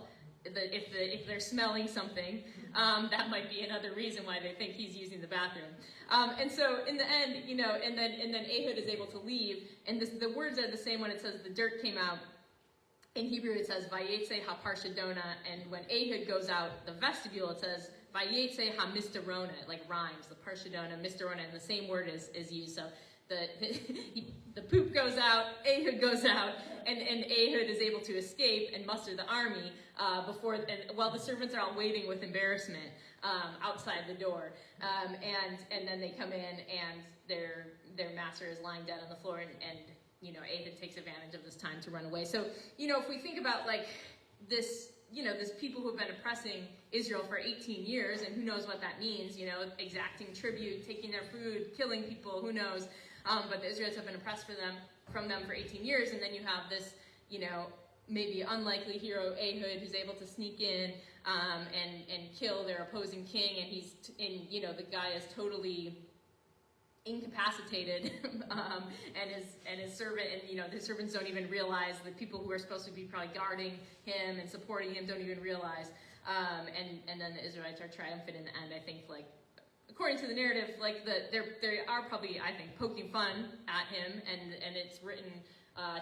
If they're smelling something, that might be another reason why they think he's using the bathroom. And so in the end, and then Ehud is able to leave, and the words are the same when it says the dirt came out. In Hebrew it says vayetze ha-parshadona, and when Ehud goes out the vestibule it says vayetze ha-misterona. It like rhymes, the parshadona, misterona, and the same word is used. So the poop goes out, Ehud goes out, and Ehud is able to escape and muster the army while the servants are all waiting with embarrassment outside the door. And then they come in and their master is lying dead on the floor, and Ehud takes advantage of this time to run away. So, if we think about like this, this people who have been oppressing Israel for 18 years, and who knows what that means, exacting tribute, taking their food, killing people, who knows. But the Israelites have been oppressed from them for 18 years, and then you have this, maybe unlikely hero Ehud who's able to sneak in and kill their opposing king, and the guy is totally incapacitated, and his servant, and the servants don't even realize. The people who are supposed to be probably guarding him and supporting him don't even realize. And then the Israelites are triumphant in the end. I think, like, according to the narrative, like they are probably, I think, poking fun at him, and it's written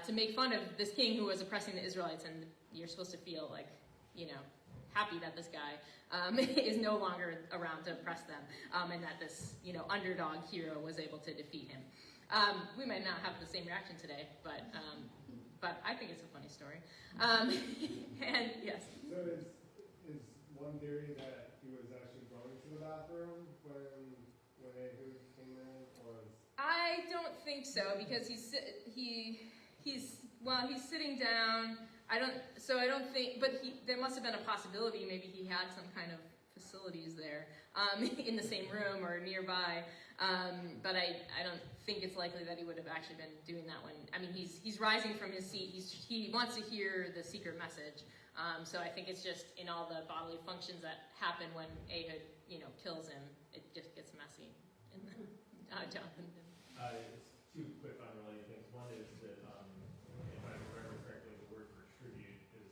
to make fun of this king who was oppressing the Israelites, and you're supposed to feel like, happy that this guy is no longer around to oppress them, and that this, underdog hero was able to defeat him. We might not have the same reaction today, but I think it's a funny story. And yes. So is one theory that he was actually going to the bathroom when Ehud came in, or is... I don't think so, because he's sitting down. I don't think, but there must have been a possibility. Maybe he had some kind of facilities there, in the same room or nearby. But I don't think it's likely that he would have actually been doing that when, he's rising from his seat. He wants to hear the secret message. So I think it's just in all the bodily functions that happen when Ehud, kills him. It just gets messy. Jonathan. It's two quick unrelated things. One is that, if I remember correctly, the word for tribute is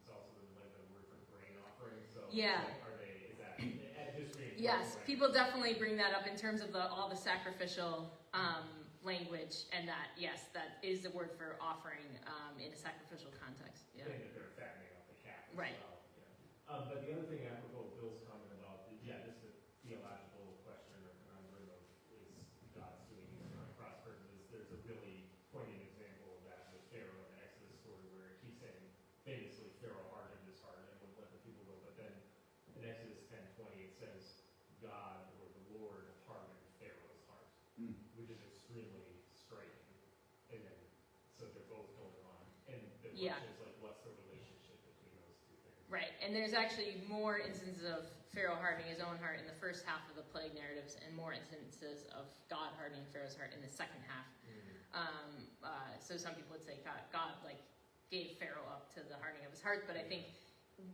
also the word for grain offering. So Yeah. Is that history? Yes, people definitely bring that up in terms of all the sacrificial language, and that is the word for offering in a sacrificial context. Yeah. Saying that they're fattening up the calf as Right. well. Yeah. But the other thing, apropos of Bill's comment about, this is a theological question or conundrum of is God's doing these kind of cross purposes. There's a really poignant example of that with Pharaoh in the Exodus story, where he's saying famously Pharaoh hardened his heart and wouldn't let the people go. But then in Exodus 10:20 it says God or the Lord hardened Pharaoh's heart, which is extremely striking. And then so they're both going on, and the question is like, what's the relationship between those two things? Right, and there's actually more instances of Pharaoh hardening his own heart in the first half of the plague narratives, and more instances of God hardening Pharaoh's heart in the second half. So some people would say God gave Pharaoh up to the hardening of his heart, but I think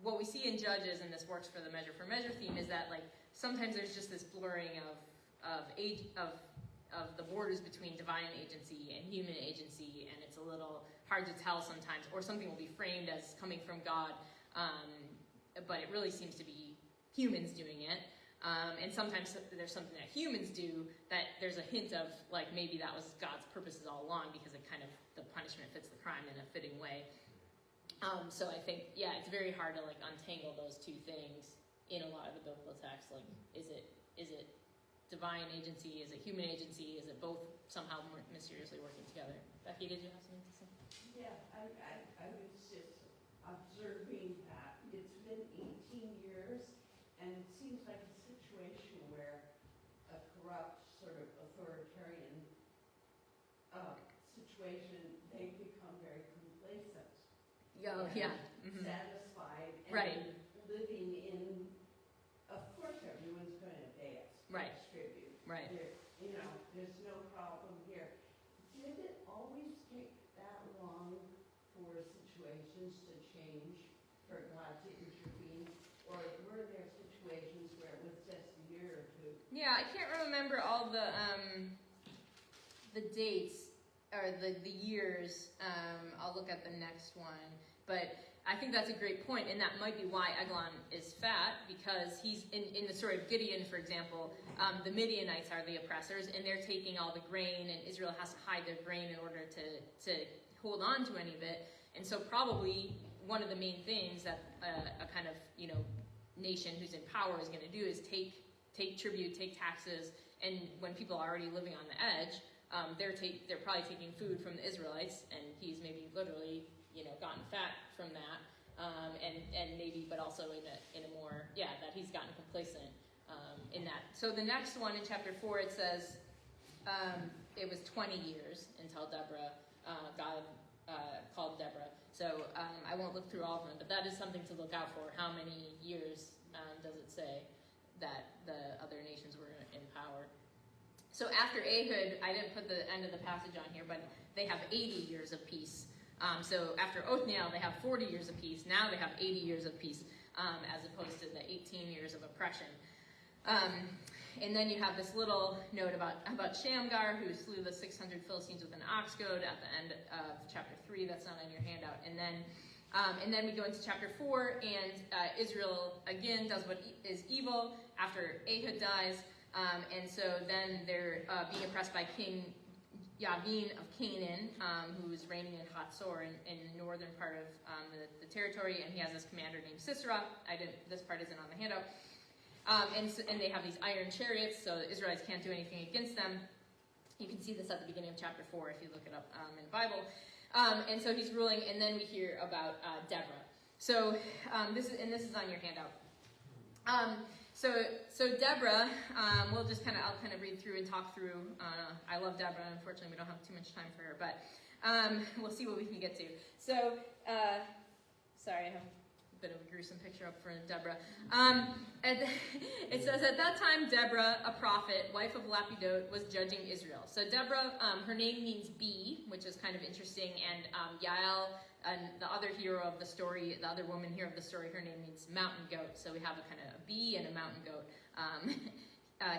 what we see in Judges, and this works for the measure for measure theme, is that sometimes there's just this blurring of the borders between divine agency and human agency, and it's a little hard to tell sometimes, or something will be framed as coming from God, but it really seems to be humans doing it. And sometimes there's something that humans do that there's a hint of maybe that was God's purposes all along, because it kind of, the punishment fits the crime in a fitting way. So I think, it's very hard to untangle those two things in a lot of the biblical texts. Is it divine agency? Is it human agency? Is it both somehow mysteriously working together? Becky, did you have something to say? Yeah, I was just observing that it's been 18 years, and it seems like a situation where a corrupt, sort of authoritarian situation, they become very complacent. Satisfied, and Right. living in, of course everyone's going to dance. Right. Tribute. Right. There's no problem here. Did it always take that long for situations to change, for God to intervene, or were there situations where it was just a year or two? Yeah, I can't remember all the dates or the years. I'll look at the next one, but I think that's a great point, and that might be why Eglon is fat, because he's in the story of Gideon, for example. The Midianites are the oppressors, and they're taking all the grain, and Israel has to hide their grain in order to hold on to any of it. And so probably one of the main things that a kind of nation who's in power is going to do is take tribute, take taxes, and when people are already living on the edge, they're probably taking food from the Israelites, and he's maybe literally gotten fat from that, and maybe, but also in a more, that he's gotten complacent in that. So the next one in chapter 4, it says it was 20 years until Deborah, God called Deborah. So I won't look through all of them, but that is something to look out for. How many years does it say that the other nations were in power? So after Ehud, I didn't put the end of the passage on here, but they have 80 years of peace. So after Othniel, they have 40 years of peace. Now they have 80 years of peace, as opposed to the 18 years of oppression. And then you have this little note about Shamgar, who slew the 600 Philistines with an ox goad at the end of chapter 3. That's not on your handout. And then we go into chapter 4, and Israel again does what is evil after Ehud dies. And so then they're being oppressed by King Yavin of Canaan, who is reigning in Hatzor in the northern part of the territory, and he has this commander named Sisera. This part isn't on the handout. And they have these iron chariots, so the Israelites can't do anything against them. You can see this at the beginning of chapter 4 if you look it up in the Bible. And so he's ruling, and then we hear about Deborah. So this is on your handout. So Deborah, I'll kind of read through and talk through. I love Deborah. Unfortunately, we don't have too much time for her, but we'll see what we can get to. So, sorry, I have a bit of a gruesome picture up for Deborah. It says, at that time, Deborah, a prophet, wife of Lapidot, was judging Israel. So Deborah, her name means bee, which is kind of interesting, and Yael, and the other hero of the story, the other woman here of the story, her name means mountain goat. So we have a kind of a bee and a mountain goat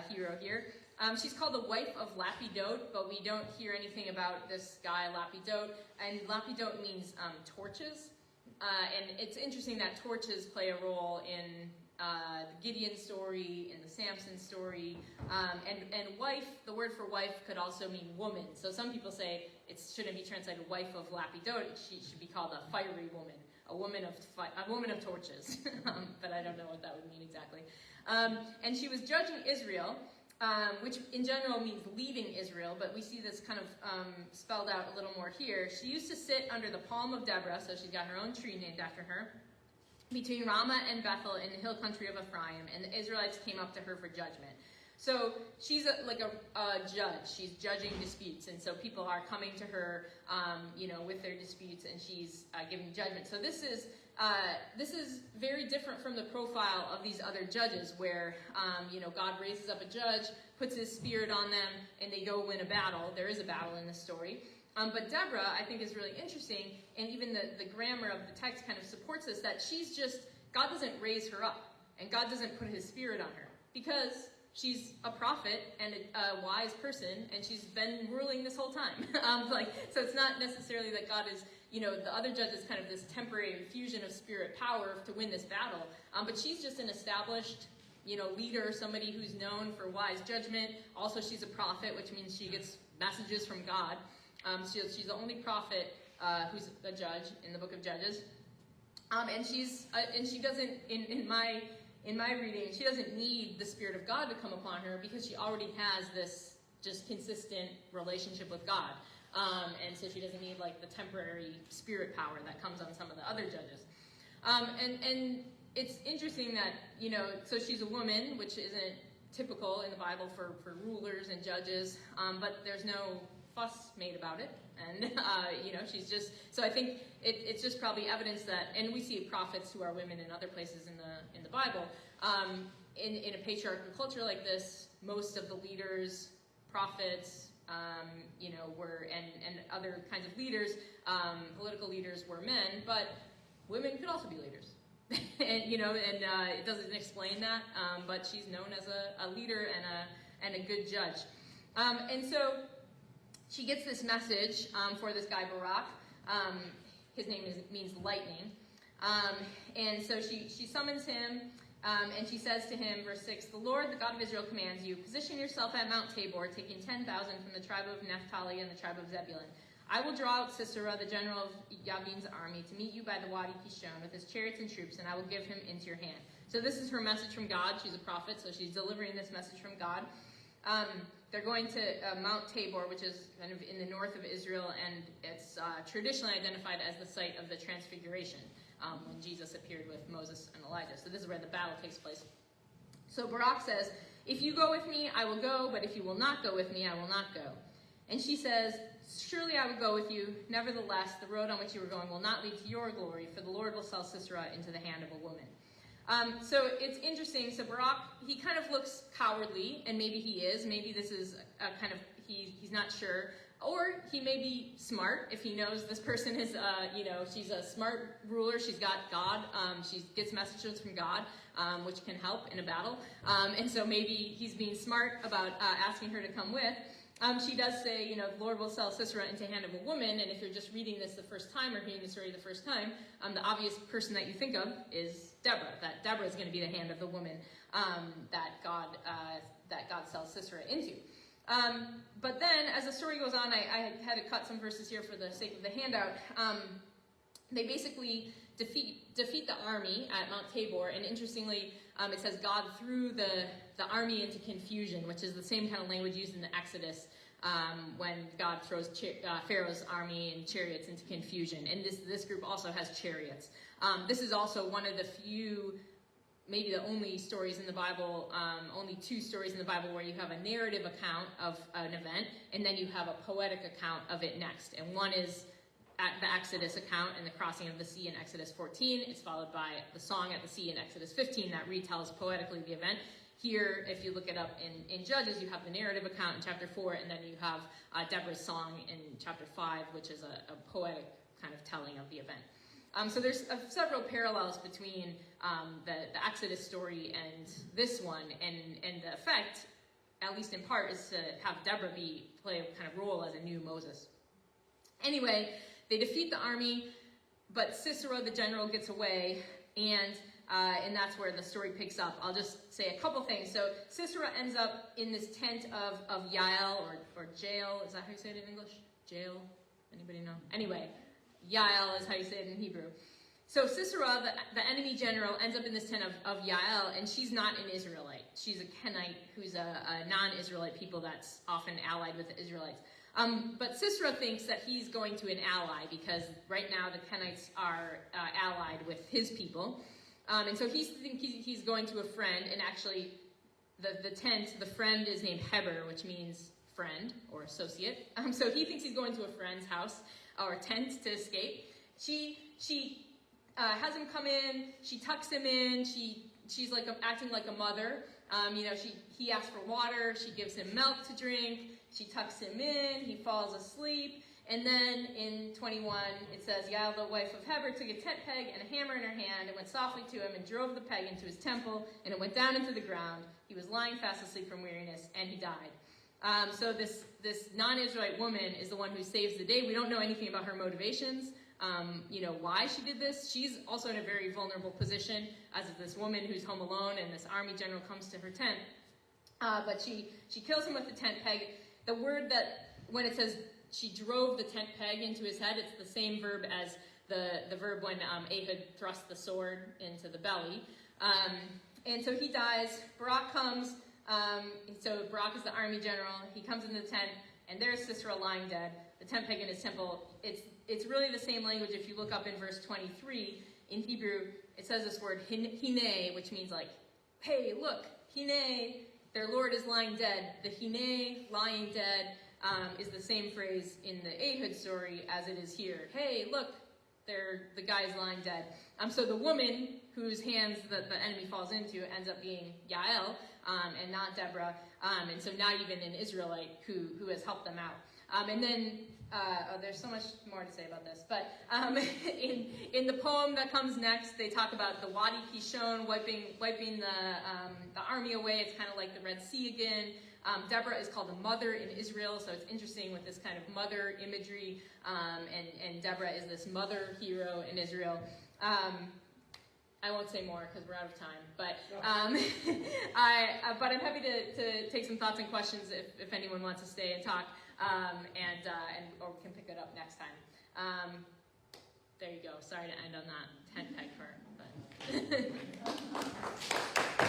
hero here. She's called the wife of Lapidot, but we don't hear anything about this guy, Lapidot. And Lapidot means torches. And it's interesting that torches play a role in the Gideon story, in the Samson story. And wife, the word for wife could also mean woman. So some people say it shouldn't be translated wife of Lapidot. She should be called a fiery woman, a woman of torches. But I don't know what that would mean exactly. And she was judging Israel, which in general means leading Israel, but we see this kind of spelled out a little more here. She used to sit under the palm of Deborah, so she's got her own tree named after her, between Ramah and Bethel in the hill country of Ephraim, and the Israelites came up to her for judgment. So she's like a judge. She's judging disputes, and so people are coming to her, with their disputes, and she's giving judgment. So this is very different from the profile of these other judges, where God raises up a judge, puts His Spirit on them, and they go win a battle. There is a battle in this story. But Deborah, I think, is really interesting, and even the grammar of the text kind of supports this, that God doesn't raise her up, and God doesn't put His Spirit on her, because she's a prophet and a wise person, and she's been ruling this whole time. So it's not necessarily that God is, the other judge is kind of this temporary infusion of spirit power to win this battle, but she's just an established, leader, somebody who's known for wise judgment. Also, she's a prophet, which means she gets messages from God. She's the only prophet who's a judge in the book of Judges, and she doesn't, in my reading, she doesn't need the Spirit of God to come upon her, because she already has this just consistent relationship with God. And so she doesn't need like the temporary spirit power that comes on some of the other judges. And it's interesting that, so she's a woman, which isn't typical in the Bible for rulers and judges, but there's no fuss made about it. And, she's just, so I think it's just probably evidence that, and we see prophets who are women in other places in the Bible. In a patriarchal culture like this, most of the leaders, prophets, were, and other kinds of leaders, political leaders were men, but women could also be leaders. And, it doesn't explain that, but she's known as a leader and a good judge. And so she gets this message for this guy, Barak. His name means lightning. And so she summons him, and she says to him, verse 6, "The Lord, the God of Israel, commands you, position yourself at Mount Tabor, taking 10,000 from the tribe of Naphtali and the tribe of Zebulun. I will draw out Sisera, the general of Yavin's army, to meet you by the Wadi Kishon with his chariots and troops, and I will give him into your hand." So this is her message from God. She's a prophet, so she's delivering this message from God. They're going to Mount Tabor, which is kind of in the north of Israel, and it's traditionally identified as the site of the Transfiguration, when Jesus appeared with Moses and Elijah. So this is where the battle takes place. So Barak says, "If you go with me, I will go, but if you will not go with me, I will not go." And she says, "Surely I will go with you. Nevertheless, the road on which you are going will not lead to your glory, for the Lord will sell Sisera into the hand of a woman." So it's interesting. So Barak, he kind of looks cowardly, and maybe he is. Maybe this is a kind of, he's not sure. Or he may be smart if he knows this person is, she's a smart ruler. She's got God. She gets messages from God, which can help in a battle. And so maybe he's being smart about asking her to come with. She does say, you know, the Lord will sell Sisera into the hand of a woman, and if you're just reading this the first time or hearing the story the first time, the obvious person that you think of is Deborah, that Deborah is going to be the hand of the woman that God sells Sisera into. But then, as the story goes on, I had to cut some verses here for the sake of the handout. They basically defeat the army at Mount Tabor, and interestingly, it says God threw the army into confusion, which is the same kind of language used in the Exodus when God throws Pharaoh's army and chariots into confusion. And this group also has chariots. This is also one of the few, maybe the only stories in the Bible, only 2 stories in the Bible where you have a narrative account of an event, and then you have a poetic account of it next. And one is at the Exodus account and the crossing of the sea in Exodus 14. It's followed by the song at the sea in Exodus 15 that retells poetically the event. Here, if you look it up in Judges, you have the narrative account in chapter 4, and then you have Deborah's song in chapter 5, which is a poetic kind of telling of the event. So there's several parallels between the Exodus story and this one, and the effect, at least in part, is to have Deborah play a kind of role as a new Moses. Anyway, they defeat the army, but Sisera, the general, gets away, and that's where the story picks up. I'll just say a couple things. So Sisera ends up in this tent of Yael, or jail. Is that how you say it in English? Jail? Anybody know? Anyway, Yael is how you say it in Hebrew. So Sisera, the enemy general, ends up in this tent of Yael, and she's not an Israelite. She's a Kenite who's a non-Israelite people that's often allied with the Israelites. But Sisera thinks that he's going to an ally because right now the Kenites are allied with his people. And so he's going to a friend, and actually the friend is named Heber, which means friend or associate. So he thinks he's going to a friend's house or tent to escape. She has him come in, she tucks him in, she's like acting like a mother. He asks for water, she gives him milk to drink, she tucks him in, he falls asleep, and then in 21 it says, Yael, the wife of Heber, took a tent peg and a hammer in her hand and went softly to him and drove the peg into his temple, and it went down into the ground. He was lying fast asleep from weariness, and he died. So this non-Israelite woman is the one who saves the day. We don't know anything about her motivations, why she did this. She's also in a very vulnerable position, as is this woman who's home alone, and this army general comes to her tent. But she kills him with the tent peg. The word that, when it says she drove the tent peg into his head, it's the same verb as the verb when Ehud thrust the sword into the belly. And so he dies. Barak comes. So Barak is the army general. He comes in the tent, and there's Sisera lying dead, the tent peg in his temple. It's really the same language. If you look up in verse 23, in Hebrew, it says this word, hine, which means like, hey, look, hine, their Lord is lying dead. The hine, lying dead, is the same phrase in the Ehud story as it is here. Hey, look, the guy's lying dead. So the woman whose hands the enemy falls into ends up being Yael, and not Deborah. And so not even an Israelite who has helped them out. And then, there's so much more to say about this, but in the poem that comes next, they talk about the Wadi Kishon wiping the army away. It's kind of like the Red Sea again. Deborah is called a mother in Israel, so it's interesting with this kind of mother imagery, and Deborah is this mother hero in Israel. I won't say more because we're out of time, but I'm happy to take some thoughts and questions if anyone wants to stay and talk, or we can pick it up next time. There you go. Sorry to end on that tent peg part, but.